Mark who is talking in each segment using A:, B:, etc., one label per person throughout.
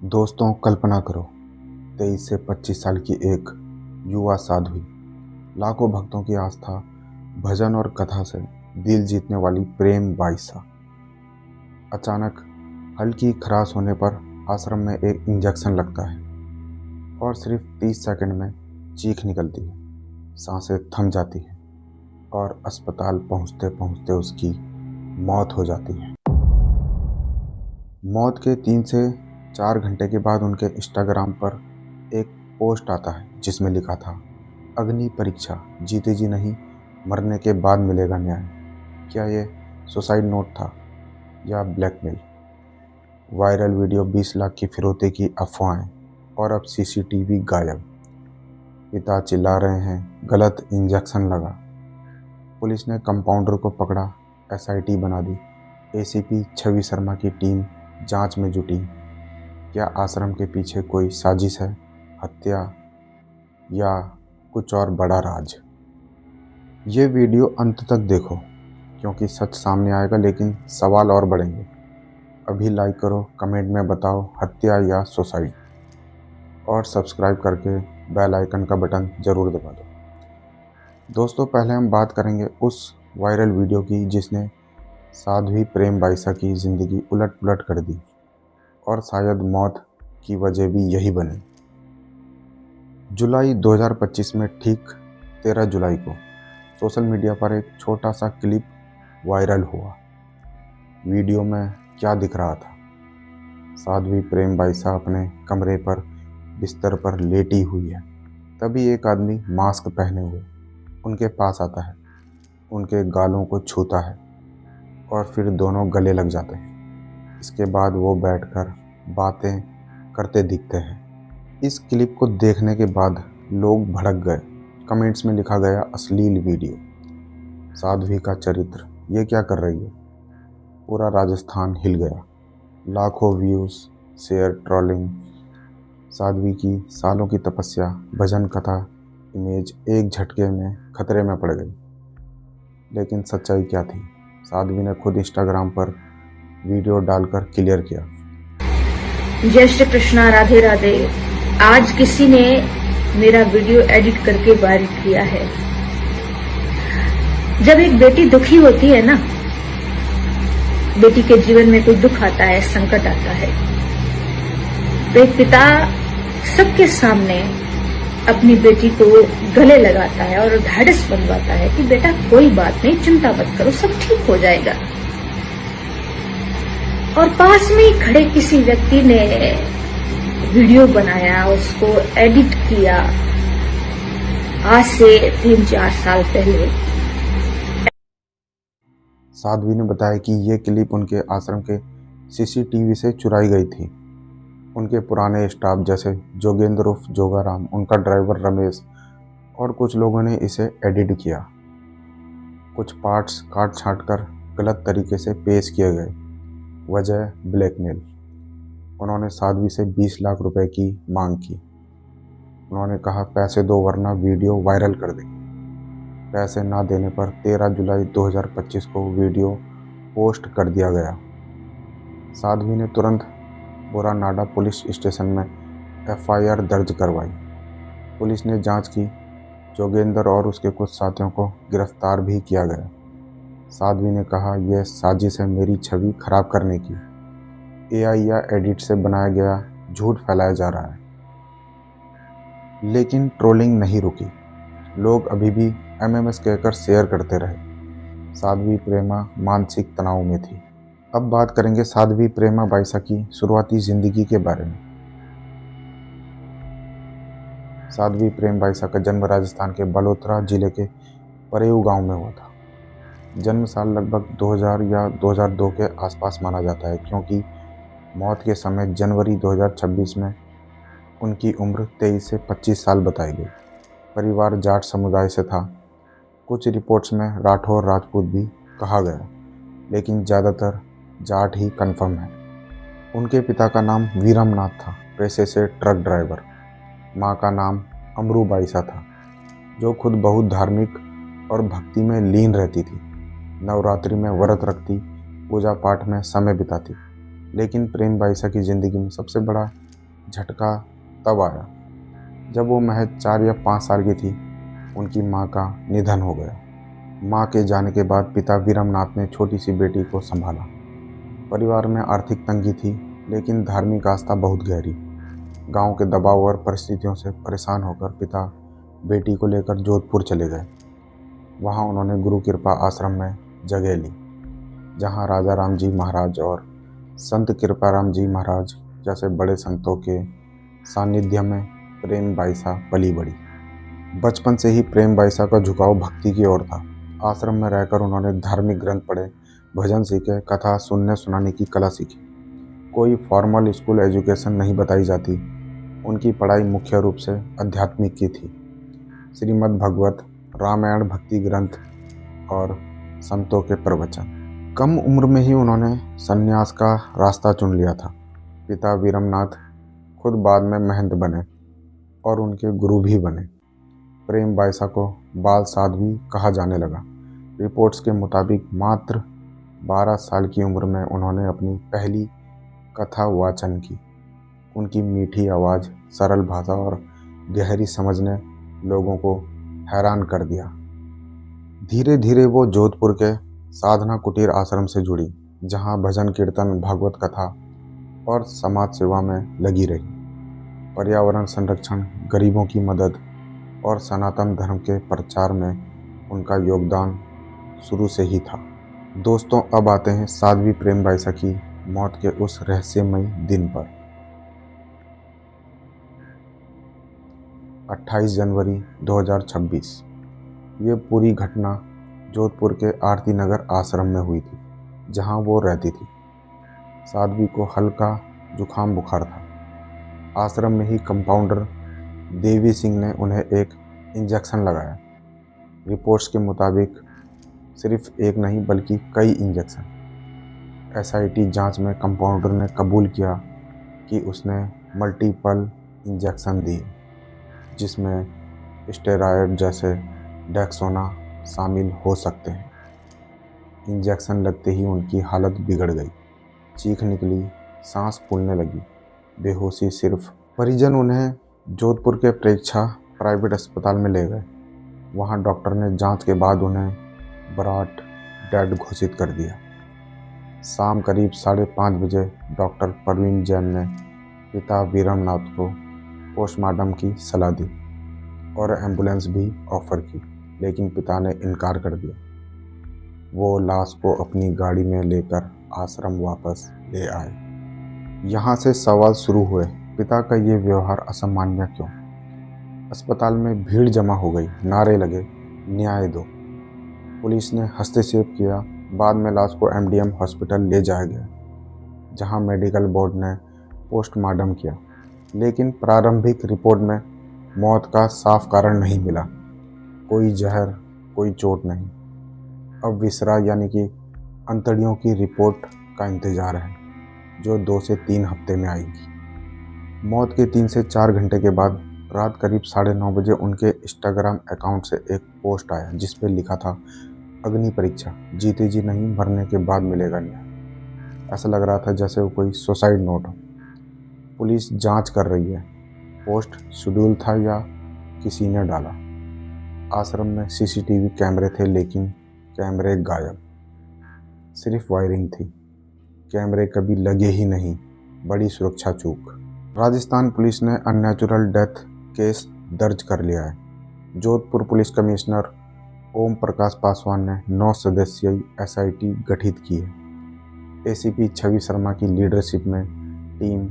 A: दोस्तों, कल्पना करो 23 से 25 साल की एक युवा साध्वी, लाखों भक्तों की आस्था, भजन और कथा से दिल जीतने वाली प्रेम बाईसा अचानक हल्की खराश होने पर आश्रम में एक इंजेक्शन लगता है और सिर्फ 30 सेकंड में चीख निकलती है, सांसें थम जाती है और अस्पताल पहुंचते पहुंचते उसकी मौत हो जाती है। मौत के 3 से 4 घंटे के बाद उनके इंस्टाग्राम पर एक पोस्ट आता है जिसमें लिखा था, अग्नि परीक्षा, जीते जी नहीं, मरने के बाद मिलेगा न्याय। क्या ये सुसाइड नोट था या ब्लैकमेल? वायरल वीडियो, 20 लाख की फिरौती की अफवाहें और अब सीसीटीवी गायब। पिता चिल्ला रहे हैं, गलत इंजेक्शन लगा। पुलिस ने कंपाउंडर को पकड़ा, एसआईटी बना दी। एसीपी छवि शर्मा की टीम जांच में जुटी। क्या आश्रम के पीछे कोई साजिश है, हत्या या कुछ और बड़ा राज? ये वीडियो अंत तक देखो क्योंकि सच सामने आएगा, लेकिन सवाल और बढ़ेंगे। अभी लाइक करो, कमेंट में बताओ हत्या या सुसाइड, और सब्सक्राइब करके बेल आइकन का बटन ज़रूर दबा दो। दोस्तों, पहले हम बात करेंगे उस वायरल वीडियो की जिसने साध्वी प्रेम बाईसा की ज़िंदगी उलट पुलट कर दी, और शायद मौत की वजह भी यही बनी। जुलाई 2025 में ठीक 13 जुलाई को सोशल मीडिया पर एक छोटा सा क्लिप वायरल हुआ। वीडियो में क्या दिख रहा था? साध्वी प्रेम बाईसा अपने कमरे पर बिस्तर पर लेटी हुई है। तभी एक आदमी मास्क पहने हुए उनके पास आता है, उनके गालों को छूता है और फिर दोनों गले लग जाते हैं। इसके बाद वो बैठकर बातें करते दिखते हैं। इस क्लिप को देखने के बाद लोग भड़क गए। कमेंट्स में लिखा गया, अश्लील वीडियो, साध्वी का चरित्र, ये क्या कर रही है? पूरा राजस्थान हिल गया। लाखों व्यूज़, शेयर, ट्रोलिंग। साध्वी की सालों की तपस्या, भजन कथा, इमेज एक झटके में खतरे में पड़ गई। लेकिन सच्चाई क्या थी? साध्वी ने खुद इंस्टाग्राम पर वीडियो डालकर क्लियर किया।
B: जय श्री कृष्णा, राधे राधे। आज किसी ने मेरा वीडियो एडिट करके वायरल किया है। जब एक बेटी दुखी होती है ना, बेटी के जीवन में कोई दुख आता है, संकट आता है, तो एक पिता सबके सामने अपनी बेटी को गले लगाता है और ढाढ़स बनवाता है कि बेटा कोई बात नहीं, चिंता मत करो, सब ठीक हो जाएगा। और पास में ही खड़े किसी व्यक्ति ने वीडियो बनाया, उसको एडिट किया आज से 3-4 साल पहले।
A: साध्वी ने बताया कि ये क्लिप उनके आश्रम के सीसीटीवी से चुराई गई थी। उनके पुराने स्टाफ जैसे जोगेंद्र उर्फ जोगाराम, उनका ड्राइवर रमेश और कुछ लोगों ने इसे एडिट किया। कुछ पार्ट्स काट छाँट कर गलत तरीके से पेश किए गए। वजह ब्लैकमेल। उन्होंने साध्वी से 20 लाख रुपए की मांग की। उन्होंने कहा, पैसे दो वरना वीडियो वायरल कर देंगे। पैसे ना देने पर 13 जुलाई 2025 को वीडियो पोस्ट कर दिया गया। साध्वी ने तुरंत बोरानाडा पुलिस स्टेशन में एफआईआर दर्ज करवाई। पुलिस ने जांच की। जोगेंद्र और उसके कुछ साथियों को गिरफ्तार भी किया गया। साध्वी ने कहा, यह साजिश है मेरी छवि खराब करने की। एआई या एडिट से बनाया गया झूठ फैलाया जा रहा है। लेकिन ट्रोलिंग नहीं रुकी। लोग अभी भी एमएमएस कहकर शेयर करते रहे। साध्वी प्रेमा मानसिक तनाव में थी। अब बात करेंगे साध्वी प्रेमा बाईसा की शुरुआती जिंदगी के बारे में। साध्वी प्रेम बाईसा का जन्म राजस्थान के बलोत्रा जिले के परेऊ गांव में हुआ था। जन्म साल लगभग 2000 या 2002 के आसपास माना जाता है, क्योंकि मौत के समय जनवरी 2026 में उनकी उम्र 23 से 25 साल बताई गई। परिवार जाट समुदाय से था। कुछ रिपोर्ट्स में राठौर राजपूत भी कहा गया, लेकिन ज़्यादातर जाट ही कंफर्म है। उनके पिता का नाम वीरमनाथ था, पेशे से ट्रक ड्राइवर। माँ का नाम अमरू बाईसा था, जो खुद बहुत धार्मिक और भक्ति में लीन रहती थी। नवरात्रि में व्रत रखती, पूजा पाठ में समय बिताती। लेकिन प्रेम बाईसा की ज़िंदगी में सबसे बड़ा झटका तब आया जब वो महज 4 या 5 साल की थी। उनकी माँ का निधन हो गया। माँ के जाने के बाद पिता वीरमनाथ ने छोटी सी बेटी को संभाला। परिवार में आर्थिक तंगी थी, लेकिन धार्मिक आस्था बहुत गहरी। गांव के दबाव और परिस्थितियों से परेशान होकर पिता बेटी को लेकर जोधपुर चले गए। वहां उन्होंने गुरु कृपा आश्रम में जगह ली, जहां राजा राम जी महाराज और संत कृपाराम जी महाराज जैसे बड़े संतों के सानिध्य में प्रेम बाईसा पली बढ़ी। बचपन से ही प्रेम बाईसा का झुकाव भक्ति की ओर था। आश्रम में रहकर उन्होंने धार्मिक ग्रंथ पढ़े, भजन सीखे, कथा सुनने सुनाने की कला सीखी। कोई फॉर्मल स्कूल एजुकेशन नहीं बताई जाती। उनकी पढ़ाई मुख्य रूप से आध्यात्मिक की थी। श्रीमद् भगवत, रामायण, भक्ति ग्रंथ और संतों के प्रवचन। कम उम्र में ही उन्होंने संन्यास का रास्ता चुन लिया था। पिता वीरमनाथ खुद बाद में महंत बने और उनके गुरु भी बने। प्रेम बाईसा को बाल साध्वी कहा जाने लगा। रिपोर्ट्स के मुताबिक मात्र 12 साल की उम्र में उन्होंने अपनी पहली कथा वाचन की। उनकी मीठी आवाज़, सरल भाषा और गहरी समझ ने लोगों को हैरान कर दिया। धीरे धीरे वो जोधपुर के साधना कुटीर आश्रम से जुड़ी, जहां भजन कीर्तन, भागवत कथा और समाज सेवा में लगी रही। पर्यावरण संरक्षण, गरीबों की मदद और सनातन धर्म के प्रचार में उनका योगदान शुरू से ही था। दोस्तों, अब आते हैं साध्वी प्रेम बाईसा की मौत के उस रहस्यमयी दिन पर। 28 जनवरी 2026। ये पूरी घटना जोधपुर के आरती नगर आश्रम में हुई थी, जहां वो रहती थी। साध्वी को हल्का जुखाम बुखार था। आश्रम में ही कंपाउंडर देवी सिंह ने उन्हें एक इंजेक्शन लगाया। रिपोर्ट्स के मुताबिक सिर्फ एक नहीं बल्कि कई इंजेक्शन। एसआईटी जांच में कंपाउंडर ने कबूल किया कि उसने मल्टीपल इंजेक्शन दिए, जिसमें स्टेरॉयड जैसे डेक्सोना शामिल हो सकते हैं। इंजेक्शन लगते ही उनकी हालत बिगड़ गई। चीख निकली, सांस फूलने लगी, बेहोशी सिर्फ। परिजन उन्हें जोधपुर के प्रेक्षा प्राइवेट अस्पताल में ले गए। वहां डॉक्टर ने जांच के बाद उन्हें ब्रॉड डेड घोषित कर दिया। शाम करीब 5:30 बजे डॉक्टर परवीन जैन ने पिता वीरमनाथ को पोस्टमार्टम की सलाह दी और एम्बुलेंस भी ऑफर की, लेकिन पिता ने इनकार कर दिया। वो लाश को अपनी गाड़ी में लेकर आश्रम वापस ले आए। यहाँ से सवाल शुरू हुए, पिता का ये व्यवहार असामान्य क्यों? अस्पताल में भीड़ जमा हो गई, नारे लगे, न्याय दो। पुलिस ने हस्तक्षेप किया। बाद में लाश को एमडीएम हॉस्पिटल ले जाया गया, जहां मेडिकल बोर्ड ने पोस्टमार्टम किया, लेकिन प्रारंभिक रिपोर्ट में मौत का साफ कारण नहीं मिला। कोई जहर, कोई चोट नहीं। अब विसरा यानी कि अंतड़ियों की रिपोर्ट का इंतजार है, जो 2 से 3 हफ्ते में आएगी। मौत के 3 से 4 घंटे के बाद रात करीब 9:30 बजे उनके इंस्टाग्राम अकाउंट से एक पोस्ट आया, जिस पे लिखा था, अग्नि परीक्षा, जीते जी नहीं, मरने के बाद मिलेगा न्याय। ऐसा लग रहा था जैसे वो कोई सुसाइड नोट हो। पुलिस जांच कर रही है, पोस्ट शेड्यूल था या किसी ने डाला। आश्रम में सीसीटीवी कैमरे थे, लेकिन कैमरे गायब। सिर्फ वायरिंग थी। कैमरे कभी लगे ही नहीं। बड़ी सुरक्षा चूक। राजस्थान पुलिस ने अननेचुरल डेथ केस दर्ज कर लिया है। जोधपुर पुलिस कमिश्नर ओम प्रकाश पासवान ने 9 सदस्यीय एसआईटी गठित की है। एसीपी छवि शर्मा की लीडरशिप में टीम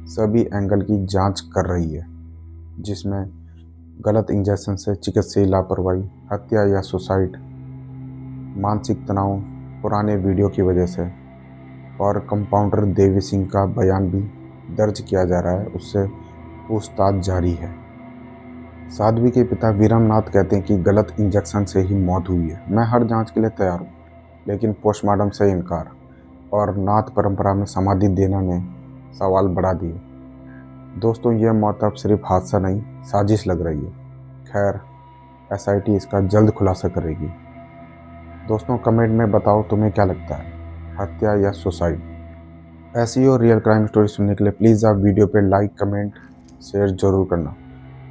A: सभी एंगल की जांच कर रही है, जिसमें गलत इंजेक्शन से चिकित्सीय लापरवाही, हत्या या सुसाइड, मानसिक तनाव, पुराने वीडियो की वजह से, और कंपाउंडर देवी सिंह का बयान भी दर्ज किया जा रहा है। उससे पूछताछ जारी है। साध्वी के पिता वीरमनाथ कहते हैं कि गलत इंजेक्शन से ही मौत हुई है। मैं हर जांच के लिए तैयार हूँ, लेकिन पोस्टमार्टम से इनकार और नाथ परंपरा में समाधि देना ने सवाल बढ़ा दिए। दोस्तों, यह मौत अब सिर्फ हादसा नहीं, साजिश लग रही है। खैर, एसआईटी इसका जल्द खुलासा करेगी। दोस्तों, कमेंट में बताओ तुम्हें क्या लगता है, हत्या या सुसाइड? ऐसी और रियल क्राइम स्टोरी सुनने के लिए प्लीज़ आप वीडियो पे लाइक, कमेंट, शेयर ज़रूर करना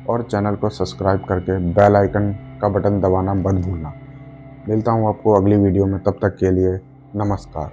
A: और चैनल को सब्सक्राइब करके बेल आइकन का बटन दबाना मत भूलना। मिलता हूँ आपको अगली वीडियो में, तब तक के लिए नमस्कार।